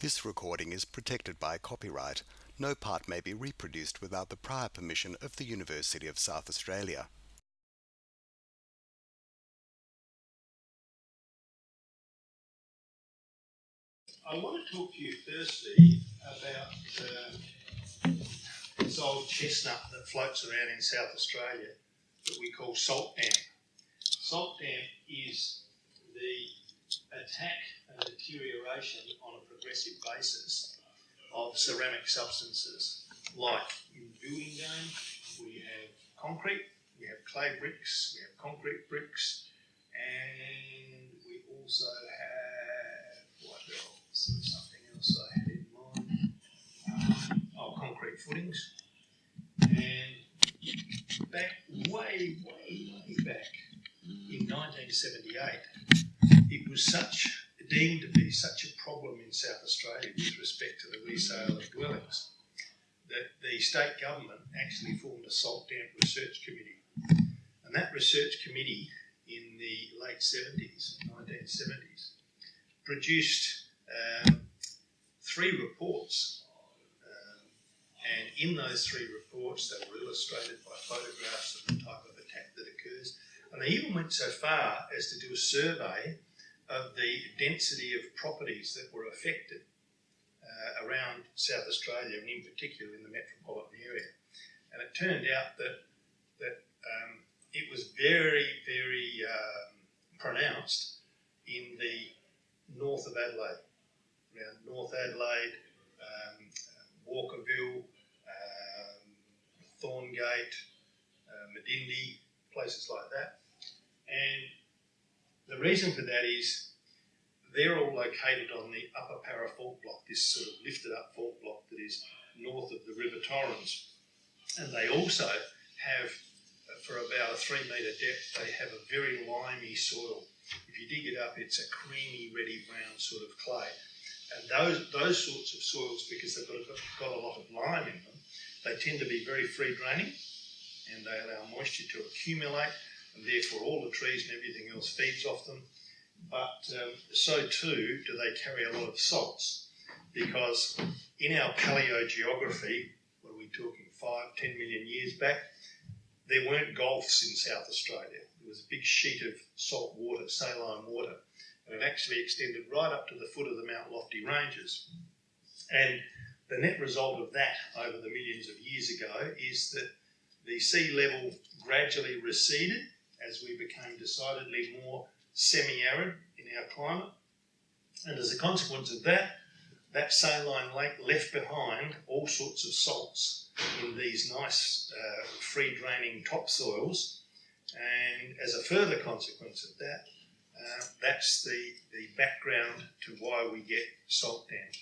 This recording is protected by copyright. No part may be reproduced without the prior permission of the University of South Australia. I want to talk to you firstly about this old chestnut that floats around in South Australia that we call salt damp. Salt damp is the attack and deterioration on a progressive basis of ceramic substances. Like in building game, we have concrete, we have clay bricks, we have concrete bricks, and we also have, what else? There's something else I had in mind. Concrete footings. And back way back in 1978, it was deemed to be such a problem in South Australia with respect to the resale of dwellings that the state government actually formed a salt damp research committee. And that research committee in the late 1970s, produced 3 reports. And in those 3 reports, they were illustrated by photographs of the type of attack that occurs. And they even went so far as to do a survey of the density of properties that were affected around South Australia, and in particular in the metropolitan area. And it turned out that it was very pronounced in the north of Adelaide, around North Adelaide, Walkerville, Thorngate, Medindi, places like that. And the reason for that is they're all located on the Upper Parra fault block, this sort of lifted up fault block that is north of the River Torrens. And they also have, for about a 3 metre depth, they have a very limey soil. If you dig it up, it's a creamy, reddy brown sort of clay. And those sorts of soils, because they've got a lot of lime in them, they tend to be very free draining, and they allow moisture to accumulate, and therefore all the trees and everything else feeds off them. But so too do they carry a lot of salts, because in our paleogeography, what are we talking, 5-10 million years back, there weren't gulfs in South Australia. There was a big sheet of salt water, saline water, and it actually extended right up to the foot of the Mount Lofty Ranges. And the net result of that over the millions of years ago is that the sea level gradually receded as we became decidedly more semi-arid in our climate. And as a consequence of that, that saline lake left behind all sorts of salts in these nice free-draining topsoils. And as a further consequence of that, that's the background to why we get salt damp.